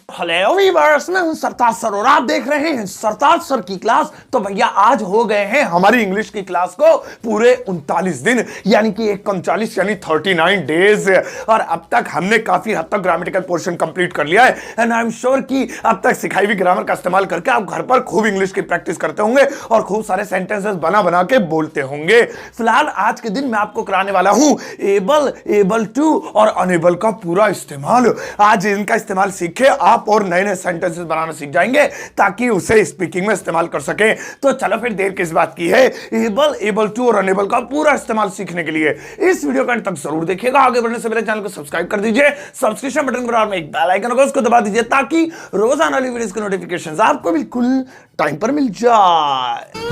Hello viewers, मैं हूं सरताज sir और आप देख रहे हैं सरताज सर की क्लास। तो भैया आज हो गए हैं हमारी इंग्लिश की क्लास को पूरे 39 दिन, यानी कि 1 यानी 39 डेज। और अब तक हमने काफी हद तक ग्रामेटिकल पोर्शन कंप्लीट कर लिया है एंड आई एम श्योर कि अब तक सिखाई हुई ग्रामर का इस्तेमाल करके आप घर पर खूब इंग्लिश की प्रैक्टिस करते होंगे और खूब सारे सेंटेंसेस बना बना के बोलते होंगे। फिलहाल आज के दिन मैं आपको कराने वाला हूं एबल, एबल टू और अनेबल का पूरा इस्तेमाल। आज इनका इस्तेमाल सीखे आप और नए नए सेंटेंसेस बनाना सीख जाएंगे ताकि उसे स्पीकिंग में इस्तेमाल कर सके। तो चलो फिर देर किस बात की है, एबल, एबल टू और अनेबल का पूरा इस्तेमाल सीखने के लिए इस वीडियो का अंत तक जरूर देखिएगा। आगे बढ़ने से पहले चैनल को सब्सक्राइब कर दीजिए, सब्सक्रिप्शन बटन के बराबर में एक बेल आइकन होगा उसको दबा दीजिए ताकि रोजाना वाली वीडियोस के नोटिफिकेशंस आपको बिल्कुल टाइम पर मिल जाए।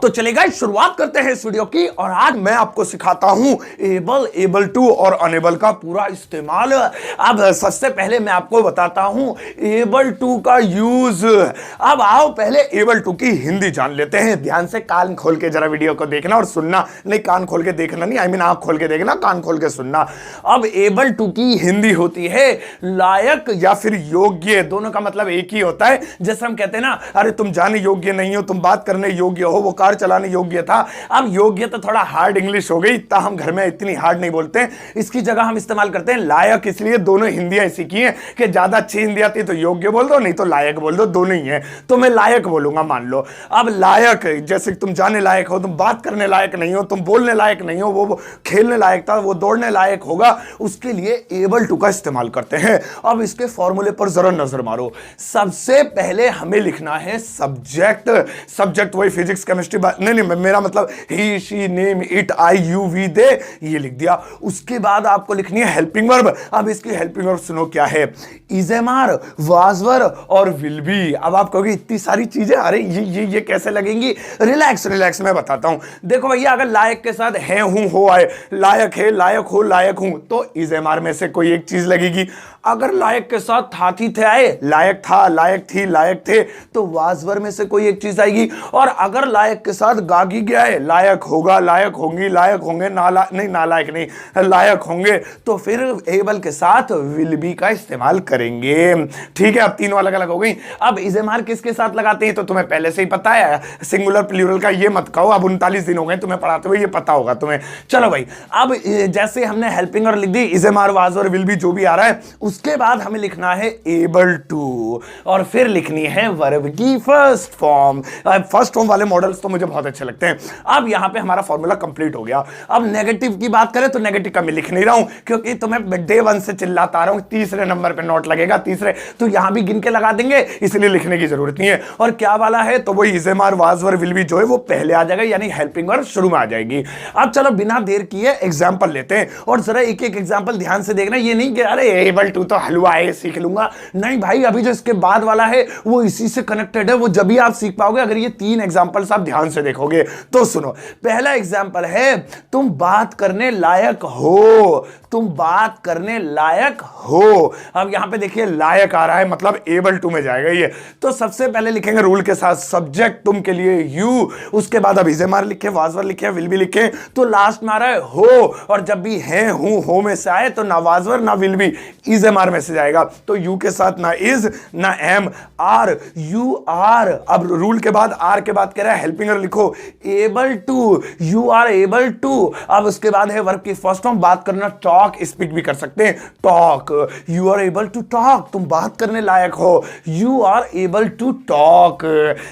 तो चलेगा, शुरुआत करते हैं इस वीडियो की और आज मैं आपको सिखाता हूं एबल, एबल टू और अनेबल का पूरा इस्तेमाल। अब सबसे पहले मैं आपको बताता हूं एबल टू का यूज। अब आओ पहले एबल टू की हिंदी जान लेते हैं। ध्यान से कान खोल के जरा वीडियो को देखना और सुनना, नहीं कान खोल के देखना नहीं, आई मीन आंख खोल के देखना, कान खोल के सुनना। अब एबल टू की हिंदी होती है लायक या फिर योग्य। दोनों का मतलब एक ही होता है। जैसे हम कहते हैं ना, अरे तुम जाने योग्य नहीं हो, तुम बात करने योग्य हो, वो चलाने योग्य था। अब योग्य तो थोड़ा हार्ड इंग्लिश हो गई, इतना हम घर में इतनी हार्ड नहीं बोलते हैं। इसकी जगह हम इस्तेमाल करते हैं लायक। इसलिए दोनों हिंदियां ऐसी की हैं कि ज्यादा अच्छी हिंदी आती है तो योग्य बोल दो, नहीं तो लायक बोल दो, दोनों ही है। तो मैं लायक बोलूंगा मान लो। अब लायक जैसे तुम जाने लायक हो, तुम बात करने लायक नहीं हो, तुम बोलने लायक नहीं हो, वो खेलने लायक था, वो दौड़ने लायक होगा, उसके लिए एबल टू का इस्तेमाल करते हैं। अब इसके फॉर्मूले पर जरा नजर मारो। सबसे पहले हमें लिखना है सब्जेक्ट। सब्जेक्ट वही फिजिक्स केमिस्ट्री, नहीं मेरा मतलब he, she, name, it, I, you, we, they, ये लिख दिया। उसके बाद आपको लिखनी है हेल्पिंग वर्ब। अब इसकी हेल्पिंग वर्ब सुनो क्या है, is am are, was were और विल बी। अब आप कहोगे इतनी सारी चीजें, अरे ये कैसे लगेंगी। रिलैक्स रिलैक्स मैं बताता हूं। देखो भैया, अगर लायक के साथ है, हूं, हो, आए, लायक है, लायक हो, लायक हूं, तो इज एम आर में से कोई एक चीज लगेगी। अगर लायक के साथ था, थी, थे आए, लायक था, लायक थी, लायक थे, तो वाजवर में से कोई एक चीज आएगी। और अगर लायक के साथ गागी गया है, लायक होगा, लायक होंगी, लायक होंगे, नालायक नहीं, लायक होंगे, तो फिर एबल के साथ विल बी का इस्तेमाल करेंगे। ठीक है, अब तीनों अलग अलग हो गई। अब इज़ेमार किसके साथ लगाते हैं तो तुम्हें पहले से ही पता है, सिंगुलर प्लूरल का ये मत कहो। अब 39 दिन हो गए तुम्हें पढ़ाते हुए, ये पता होगा तुम्हें। चलो भाई, अब जैसे हमने हेल्पिंग और लिख दी, इज़ेमार, वाज और विल बी जो भी आ रहा है, उसके बाद हमें लिखना है एबल टू और फिर लिखनी है वर्ब की फर्स्ट फॉर्म। फर्स्ट फॉर्म वाले मॉडल्स तो मुझे बहुत अच्छे लगते हैं। अब यहां पे हमारा फॉर्मूला कंप्लीट हो गया। अब नेगेटिव की बात करें तो नेगेटिव का मैं लिख नहीं रहा हूं क्योंकि तुम्हें डे 1 से चिल्लाता आ रहा हूं, तीसरे नंबर पे नोट लगेगा, तीसरे, तो यहां भी गिन के लगा देंगे, इसलिए लिखने की जरूरत नहीं है। और क्या वाला है तो वो इज़ेमार, वाज वर, विल बी जो है वो पहले आ जाएगा, यानी हेल्पिंग वर्ब शुरू में आ जाएगी। अब चलो बिना देर किए एग्जाम्पल लेते हैं और जरा एक एक एग्जाम्पल ध्यान से देखना। ये नहीं कि अरे एबल टू तो हलवा है, सीख लूंगा, नहीं भाई, अभी जो इसके बाद वाला है वो इसी से कनेक्टेड है, वो जब भी आप सीख पाओगे अगर ये 3 एग्जाम्पल्स आप ध्यान से देखोगे। तो सुनो, पहला एग्जाम्पल है तुम बात करने लायक हो, तुम बात करने लायक हो। अब यहां पे देखिए लायक आ रहा है, मतलब एबल टू में जाएगा ये। तो सबसे पहले लिखेंगे रूल के साथ सब्जेक्ट तुम के लिए यू, उसके बाद अब इज़ेमार लिखे, वाजवर लिखे, विल बी लिखे, तो लास्ट में आ रहा है हो। और जब भी है, हूं, हो में से आए तो ना वाजवर ना विल बी, इज़ेमार में से जाएगा। तो यू के साथ ना इज ना एम, आर, यू आर। अब रूल के बाद आर के बाद कह रहा है हेल्पिंग लिखो, able to, you are able to. अब उसके बाद है वर्ब की फर्स्ट फॉर्म, बात करना, टॉक, स्पीक भी कर सकते हैं, talk, you are able to talk, तुम बात करने लायक हो, you are able to talk.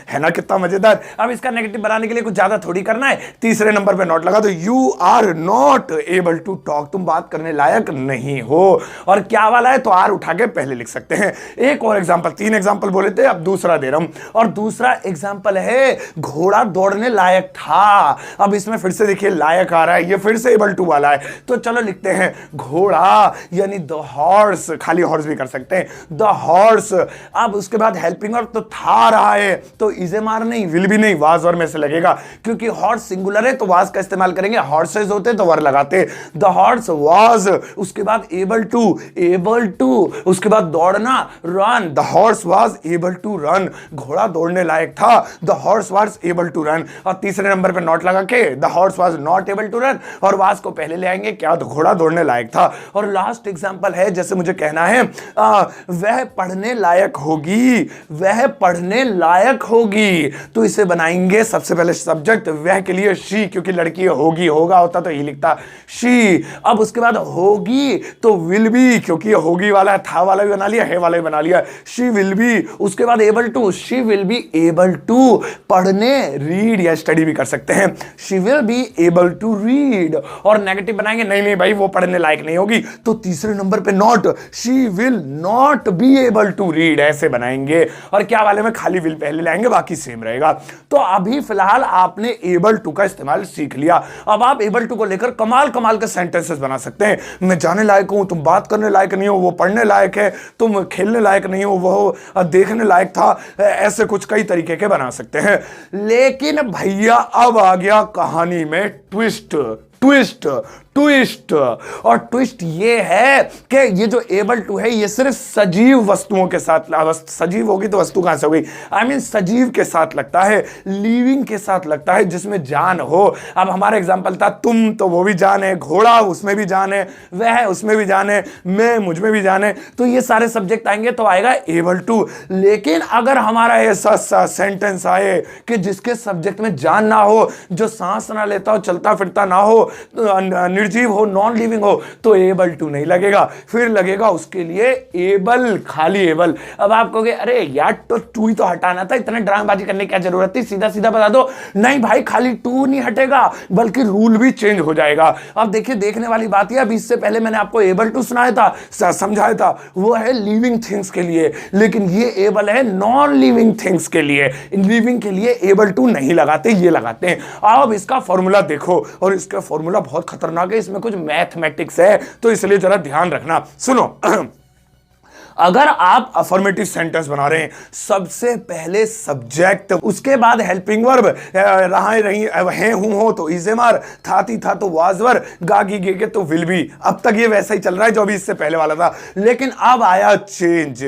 है ना कितना मजेदार। अब इसका नेगेटिव बनाने के लिए कुछ ज्यादा थोड़ी करना है, तीसरे नंबर पे नॉट लगा, तो you are not able to talk, तुम बात करने लायक नहीं हो। और क्या वाला है तो आर उठा के पहले लिख सकते हैं। एक और एग्जांपल, 3 एग्जांपल बोले थे, अब दूसरा दे रहा हूं। और दूसरा एग्जांपल है घोड़ा दौड़ने लायक था। अब इसमें फिर से देखिए लायक आ रहा है, ये फिर से एबल टू वाला है। तो चलो लिखते हैं घोड़ा, यानी द हॉर्स, खाली हॉर्स भी कर सकते हैं, द हॉर्स। अब उसके बाद हेल्पिंग वर्ब तो था रहा है, तो इज़ेमार नहीं, विल भी नहीं, वाज और में से लगेगा, क्योंकि हॉर्स सिंगुलर है तो वाज का इस्तेमाल करेंगे, हॉर्सेस होते तो वर लगाते, द हॉर्स वाज। उसके बाद able to, able able to, उसके बाद दौड़ना, run, the horse was able to run, घोड़ा दौड़ने लायक था, the horse was able to run. और तीसरे नंबर पे नॉट लगा के the horse was not able to run, और वाज को पहले ले आएंगे, क्या, तो घोड़ा दौड़ने लायक था। और लास्ट एग्जांपल है, जैसे मुझे कहना है वह पढ़ने लायक होगी, वह पढ़ने लायक होगी, तो इसे बनाएंगे सबसे पहले सब्जेक्ट, वह के लिए शी, क्योंकि लड़की होगी, होगा होता तो ही लिखता शी। अब उसके बाद होगी तो विल बी, क्योंकि होगी वाला था वाला भी बना लिया, है वाला भी बना लिया, शी विल बी। उसके बाद able to, she will be able to पढ़ने, रीड या स्टडी भी कर सकते हैं, she will be able to read. और नेगेटिव बनाएंगे, नहीं नहीं भाई वो पढ़ने लायक नहीं होगी, तो तीसरे नंबर पे not, she will not be able to read, ऐसे बनाएंगे। और क्या वाले में खाली विल पहले लाएंगे, बाकी सेम रहेगा। तो अभी फिलहाल आपने एबल टू का इस्तेमाल सीख लिया। अब आप एबल टू को लेकर कमाल कमाल के सेंटेंसेस बना सकते हैं। मैं जाने लायक हूं, तुम बात करने लायक नहीं हो, वो पढ़ने लायक है, तुम खेलने लायक नहीं हो, वो देखने लायक था, ऐसे कुछ कई तरीके के बना सकते हैं। लेकिन भैया अब आ गया कहानी में ट्विस्ट, ट्विस्ट, ट्विस्ट। और ट्विस्ट ये है कि ये जो एबल टू है ये सिर्फ सजीव वस्तुओं के साथ, सजीव होगी तो वस्तु कहां से होगी, आई मीन सजीव के साथ लगता है, लिविंग के साथ लगता है, जिसमें जान हो। अब हमारा एग्जांपल था तुम, तो वो भी जान है, घोड़ा उसमें भी जान है, वह उसमें भी जान है, मैं मुझ में भी जान है, तो ये सारे सब्जेक्ट आएंगे तो आएगा एबल टू। लेकिन अगर हमारा ऐसा सेंटेंस आए कि जिसके सब्जेक्ट में जान ना हो, जो सांस ना लेता हो, चलता फिरता ना हो, निर्जीव हो, नॉन लिविंग हो, तो एबल टू नहीं लगेगा, फिर लगेगा उसके लिए एबल, खाली एबल। अब आप कहोगे अरे यार तो टू ही तो हटाना था, इतने ड्रामेबाजी करने की क्या जरूरत थी, सीधा सीधा बता दो। नहीं भाई, खाली टू नहीं हटेगा बल्कि रूल भी चेंज हो जाएगा। अब देखिए देखने वाली बात है, अब इससे पहले मैंने आपको एबल टू सुनाया था, समझाया था, वो है लिविंग थिंग्स के लिए, लेकिन ये एबल है नॉन लिविंग थिंग्स के लिए। लिविंग के लिए एबल टू नहीं लगाते, ये लगाते हैं। अब इसका फॉर्मूला देखो, और इसका फॉर्मूला बहुत खतरनाक है, इसमें कुछ मैथमेटिक्स है, तो इसलिए जरा ध्यान रखना, सुनो। अगर आप अफर्मेटिव सेंटेंस बना रहे हैं, सबसे पहले सब्जेक्ट, उसके बाद हेल्पिंग वर्ब, रहा रही हैं हूं हो तो इज एम आर, था थी था तो वाज वर, गागी गे तो विल बी। अब तक ये वैसा ही चल रहा है जो अभी इससे पहले वाला था, लेकिन अब आया चेंज।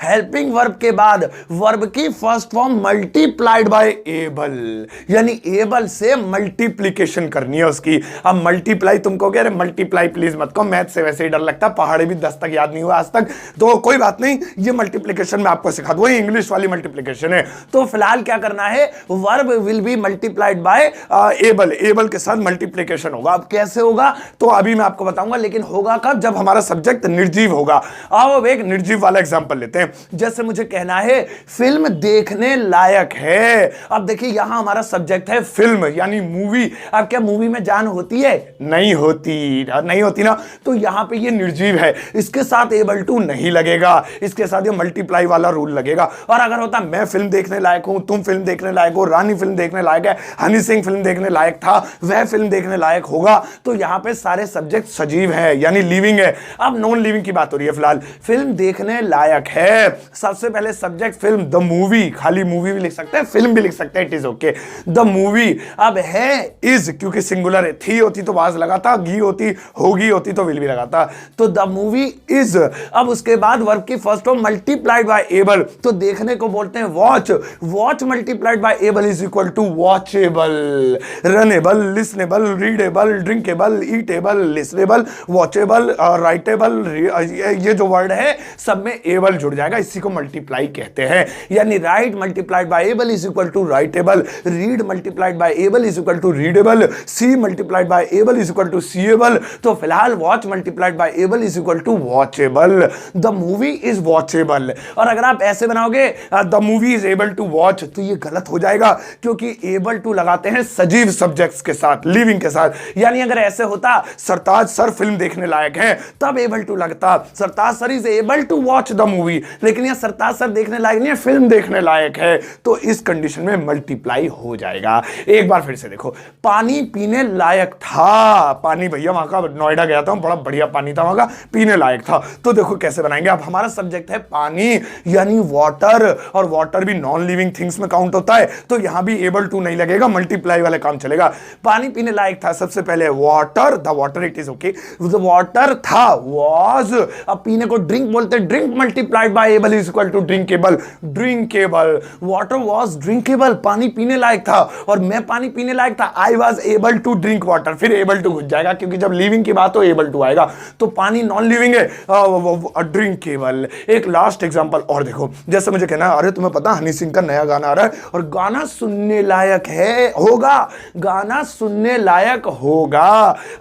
हेल्पिंग वर्ब के बाद वर्ब की first form multiplied by able, यानी एबल से मल्टीप्लीकेशन करनी है उसकी। अब मल्टीप्लाई, तुमको कह रहे मल्टीप्लाई प्लीज मत कहो, मैथ से वैसे ही डर लगता है, पहाड़े भी 10 तक याद नहीं हुआ आज तक, तो कोई बात नहीं, ये मल्टीप्लिकेशन मैं आपको सिखा दूं, इंग्लिश वाली मल्टीप्लिकेशन है। तो फिलहाल क्या करना है, verb will be multiplied by able, able के साथ मल्टीप्लिकेशन होगा। अब कैसे होगा तो अभी मैं आपको बताऊंगा, लेकिन होगा कब, जब हमारा सब्जेक्ट निर्जीव होगा। अब एक निर्जीव वाला एग्जांपल लेते हैं, जैसे मुझे कहना है फिल्म देखने लायक है। अब देखिए यहां हमारा सब्जेक्ट है फिल्म, यानी मूवी। अब क्या मूवी में जान होती है, नहीं होती, नहीं होती ना, तो यहां पे ये निर्जीव है, इसके साथ एबल टू नहीं लगेगा, इसके साथ ये मल्टीप्लाई वाला रूल लगेगा। और अगर होता मैं फिल्म देखने लायक हूं, तुम फिल्म देखने लायक हो, रानी फिल्म देखने लायक है, हनी सिंह फिल्म देखने लायक था, वह फिल्म देखने लायक होगा, तो यहां पे सारे सब्जेक्ट सजीव हैं, यानी लिविंग है। अब नॉन लिविंग की बात हो रही है फिलहाल, फिल्म देखने लायक है, सबसे पहले सब्जेक्ट फिल्म, द मूवी, खाली मूवी भी लिख सकते हैं, फिल्म भी लिख सकते हैं, it is okay, the movie. अब है इज, क्योंकि सिंगुलर है, थी होती तो वाज लगा था, गी होती, होगी होती तो विल भी लगा था, तो द मूवी इज। अब उसके बाद वर्ब की first form multiplied by able, तो देखने को बोलते हैं watch, watch multiplied by able is equal to watchable, runnable, listenable, readable, drinkable, eatable, listenable, watchable, writable, ये जो वर्ड है सब में एबल जुड़ जाएगा, इसी को मल्टीप्लाई कहते हैं। यानी write multiplied by able is equal to writable, read multiplied by able is equal to readable, see multiplied by able is equal to seeable. तो फिलहाल watch multiplied by able is equal to watchable, the movie is watchable. और अगर आप ऐसे बनाओगे the movie is able to watch, तो ये गलत हो जाएगा, क्योंकि एबल टू लगाते हैं सजीव सब्जेक्ट्स के साथ, लिविंग के साथ। यानी अगर ऐसे होता सरताज सर फिल्म देखने लायक है, तब एबल टू लगता, Sartaj sir is able to watch the movie, लेकिन यह सरताज सर देखने लायक नहीं है, फिल्म देखने लायक है, तो इस कंडीशन में मल्टीप्लाई हो जाएगा। एक बार फिर से देखो, पानी पीने लायक था, पानी भैया वहां का, नोएडा गया था, बड़ा बढ़िया पानी था वहां का, पीने लायक था। तो देखो कैसे बनाएंगे आप, अब हमारा सब्जेक्ट है पानी यानी वाटर, और वाटर भी नॉन लिविंग थिंग्स में काउंट होता है, तो यहां भी एबल टू नहीं लगेगा, मल्टीप्लाई वाले काम चलेगा। पानी पीने लायक था, सबसे पहले water, the water it is okay, the water था, वाज, अब पीने को ड्रिंक बोलते हैं, drink multiplied by able is equal to drinkable, drinkable, water was drinkable, पानी पीने लायक था, और मैं पानी पीने लायक था, I was able to drink water, फिर एबल टू घुस जाएगा क्योंकि जब लिविंग की बात हो एबल टू आएगा, तो पानी नॉन लिविंग है, ड्रिंकेबल। एक लास्ट एग्जांपल और देखो, जैसे मुझे कहना है अरे तुम्हें पता हनी सिंह का नया गाना आ रहा है और गाना सुनने लायक है, होगा, गाना सुनने लायक होगा।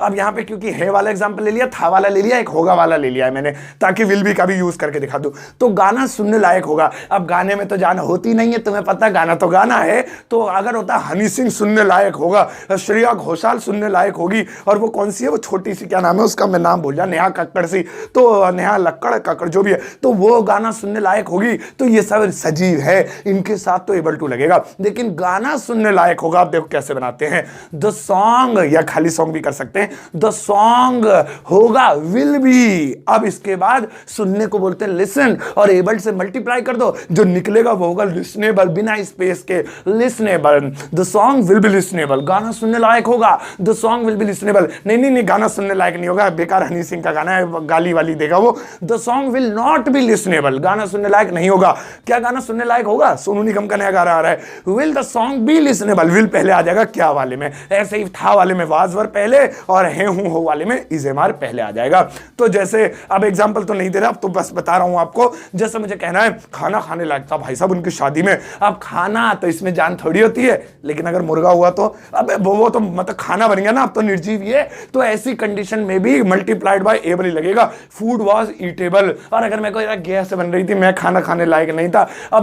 अब यहां पे क्योंकि है वाला एग्जांपल ले लिया, था वाला ले लिया, एक होगा वाला ले लिया है मैंने, ताकि विल बी का भी यूज करके दिखा दूं, तो गाना सुनने लायक होगा। अब गाने में तो जान होती नहीं है, तुम्हें पता गाना तो गाना है, तो अगर होता हनी सिंह सुनने लायक होगा, श्रेया घोषाल सुनने लायक होगी, और वो कौन सी है, वो छोटी सी क्या नाम है उसका, मैं नाम भूल जा, नेहा कक्कड़ सी, तो नेहा लक्कड़ कक्कड़ जो भी है, तो वो गाना सुनने लायक होगी, तो ये सब सजीव है, इनके साथ तो एबल टू लगेगा। लेकिन गाना सुनने लायक होगा, आप देखो कैसे बनाते हैं, द सॉन्ग, या खाली सॉन्ग भी कर सकते हैं, द सॉन्ग होगा विल बी, अब इसके बाद सुनने को बोलते हैं लिसन, और एबल से मल्टीप्लाई कर दो, जो निकलेगा वो होगा लिसनेबल, बिना स्पेस के, listenable, the song will be listenable, गाना सुनने लायक होगा, the song will be listenable, नहीं गाना सुनने लायक नहीं होगा, बेकार हनी सिंह का गाना है, गाली वाली देगा वो, the song will not B listenable, गाना सुनने लायक नहीं होगा। क्या गाना सुनने लायक होगा, सोनू निगम का नया गाना आ रहा है, will the song be listenable, will पहले आ जाएगा क्या वाले में, ऐसे ही था वाले में वाज वर पहले, और है हूं हो वाले में इज एम आर पहले आ जाएगा। तो जैसे अब एग्जांपल तो नहीं दे रहा, अब तो बस बता रहा हूं आपको, जैसे मुझे कहना है खाना खाने लायक था भाई साहब उनकी शादी में, अब खाना तो इसमें जान थोड़ी होती है, लेकिन अगर मुर्गा हुआ तो अब वो तो मतलब खाना बन गया ना, अब तो निर्जीव ही है, तो ऐसी कंडीशन में भी मल्टीप्लाइड बाय एबल ही लगेगा, फूड वाज ईटेबल, और अगर मेरे को गैस से बन रही थी, मैं खाना खाने लायक नहीं था, अब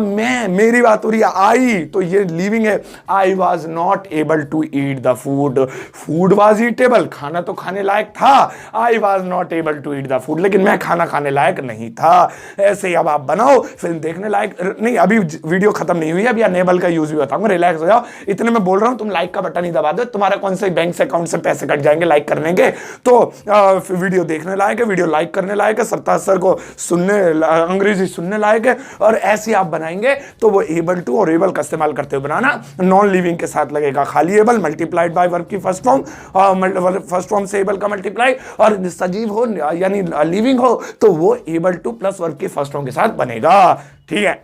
मेरी बात हो रही है आई, तो ये लिविंग है, I was not able to eat the food, food was eatable, खाना तो खाने लायक था, I was not able to eat the food, लेकिन मैं खाना खाने लायक नहीं था। ऐसे ही अब आप बनाओ, फिल्म देखने लायक नहीं, अभी वीडियो खत्म नहीं हुई, अभी अनेबल का यूज भी बताऊंगा, रिलैक्स हो जाओ, इतने मैं बोल रहा हूं, तुम लाइक का बटन ही दबा दो, तुम्हारा कौन से बैंक से अकाउंट से पैसे कट जाएंगे लाइक करने के, तो वीडियो देखने लायक है, वीडियो लाइक करने लायक है, सरताज सर को सुनने, अंग्रेजी सुनने लायक है, और ऐसे आप बनाएंगे तो वो एबल टू और एबल का इस्तेमाल करते हुए बनाना, नॉन लिविंग के साथ लगेगा खाली एबल, मल्टीप्लाइड बाय वर्ब की फर्स्ट फॉर्म, फर्स्ट फॉर्म से एबल का मल्टीप्लाई, और सजीव हो यानी लिविंग हो तो वो एबल टू प्लस वर्ब की फर्स्ट फॉर्म के साथ बनेगा। ठीक है,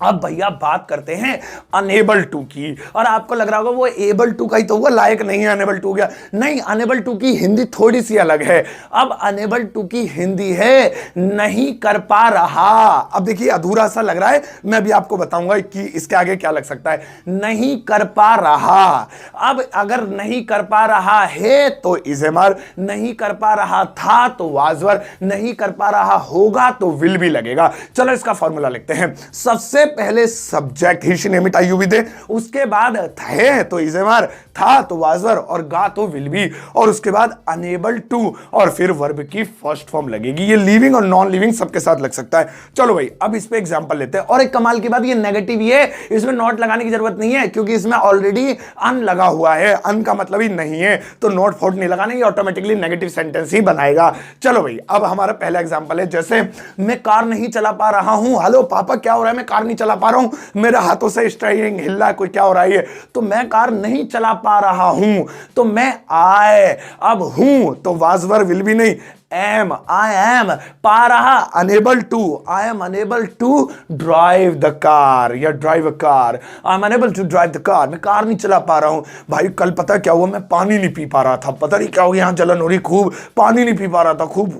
अब भैया बात करते हैं अनेबल टू की, और आपको लग रहा होगा वो एबल टू का ही तो हुआ, लायक नहीं है अनेबल टू गया, नहीं, अनेबल टू की हिंदी थोड़ी सी अलग है। अब अनेबल टू की हिंदी है नहीं कर पा रहा। अब देखिए अधूरा सा लग रहा है, मैं अभी आपको बताऊंगा कि इसके आगे क्या लग सकता है, नहीं कर पा रहा। अब अगर नहीं कर पा रहा है तो इज एम आर, नहीं कर पा रहा था तो वाज वर, नहीं कर पा रहा होगा तो विल भी लगेगा। चलो इसका फॉर्मूला लिखते हैं, सबसे पहले subject he she name it I you with, उसके बाद थे तो इज एम आर, था तो वाज वर, और गा तो विल बी, और उसके बाद अनेबल टू, और फिर वर्ब की फर्स्ट फॉर्म लगेगी। ये लिविंग और नॉन लिविंग सबके साथ लग सकता है। चलो भाई अब इस पे एग्जांपल लेते हैं, और एक कमाल की बात ये नेगेटिव ही है, इसमें नॉट लगाने की जरूरत नहीं है क्योंकि इसमें ऑलरेडी अन लगा हुआ है, अन का मतलब ही नहीं है, तो नॉट फोर्ट नहीं लगाने, ये ऑटोमेटिकली नेगेटिव सेंटेंस ही बनाएगा। चलो भाई अब हमारा पहला एग्जांपल है, जैसे मैं कार नहीं चला पा रहा हूं, हेलो पापा क्या हो रहा है, मैं कार नहीं चला पा रहा हूं, मेरे हाथों से स्टीयरिंग हिल रहा है, कोई क्या हो रहा है, तो मैं कार नहीं चला पा रहा हूं, तो मैं आए, अब हूं तो वाज वर विल भी नहीं, एम, आई एम, पा रहा, unable to, I am unable to drive the car, या drive a car, I am unable to drive the car, मैं कार नहीं चला पा रहा हूं। भाई कल पता क्या हुआ, मैं पानी नहीं पी पा रहा था, पता नहीं क्या हो गया, यहां जलन हो रही खूब, पानी नहीं पी पा रहा था, खूब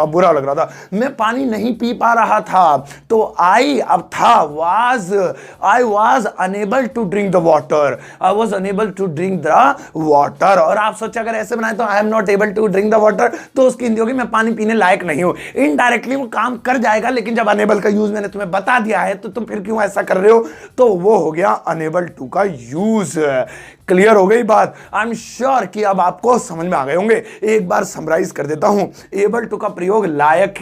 बुरा लग रहा था, मैं पानी नहीं पी पा रहा था, तो आई अब था, was, I was unable to drink the water, I was unable to drink the water. और आप सोचे अगर ऐसे बनाए तो I am not able to drink the water, तो उसकी हिंदी होगी मैं पानी पीने लायक नहीं हूं। इनडायरेक्टली वो काम कर जाएगा, लेकिन जब अनेबल का यूज मैंने तुम्हें बता दिया है तो तुम फिर क्यों ऐसा कर रहे हो, तो वो हो गया अनेबल टू का यूज। क्लियर हो गई बात? आई एम श्योर कि अब आपको समझ में आ गए होंगे। एक बार समराइज कर देता हूं। एबल टू का प्रयोग लायक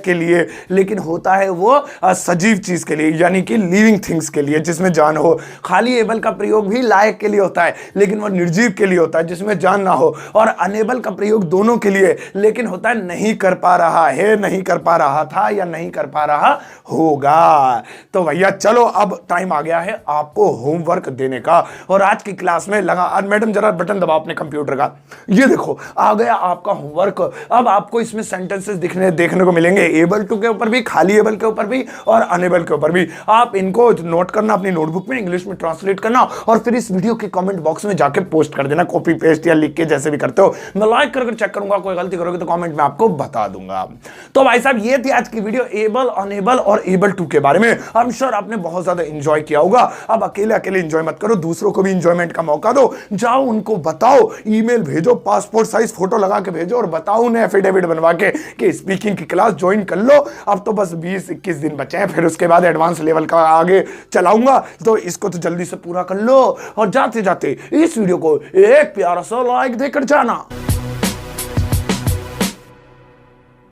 के लिए, लेकिन होता है वो सजीव चीज के लिए, यानी कि लिविंग थिंग्स के लिए जिसमें जान हो। खाली एबल का प्रयोग भी लायक के लिए होता है, लेकिन वो निर्जीव के लिए होता है जिसमें जान ना हो। और अनेबल का प्रयोग दोनों के लिए, लेकिन होता है नहीं कर पा रहा है, नहीं कर पा रहा था या नहीं कर पा रहा होगा। तो भैया चलो, अब टाइम आ गया है आपको होमवर्क देने का। और आज की क्लास में लगा, आज मैडम जरा बटन दबाओ अपने कंप्यूटर का, ये देखो आ गया आपका होमवर्क। अब आपको इसमें सेंटेंसेस देखने को मिलेंगे, एबल टू के ऊपर भी, खाली एबल के ऊपर भी और अनेबल के ऊपर भी। आप इनको नोट करना अपनी नोटबुक में, इंग्लिश में ट्रांसलेट करना और फिर इस वीडियो के कमेंट बॉक्स में जाके पोस्ट कर देना, कॉपी पेस्ट या लिख के जैसे भी करते हो। मैं लाइक करके चेक करूंगा, कोई गलती करोगे तो कमेंट में आपको बता दूंगा। तो भाई साहब ये थी आज की वीडियो एबल, अनेबल और एबल टू के बारे में। आई एम श्योर आपने बहुत ज्यादा एंजॉय किया होगा। अब अकेले अकेले एंजॉय मत करो, दूसरों को भी एंजॉयमेंट का मौका दो। जाओ उनको बताओ, ईमेल भेजो, पासपोर्ट साइज फोटो लगा के भेजो और बताओ उन्हें एफिडेविट बनवा के कि स्पीकिंग की क्लास ज्वाइन कर लो। अब तो बस 20-21 दिन बचे हैं, फिर उसके बाद एडवांस लेवल का आगे चलाऊंगा, तो इसको तो जल्दी से पूरा कर लो। और जाते जाते इस वीडियो को एक प्यारा सा लाइक देकर जाना।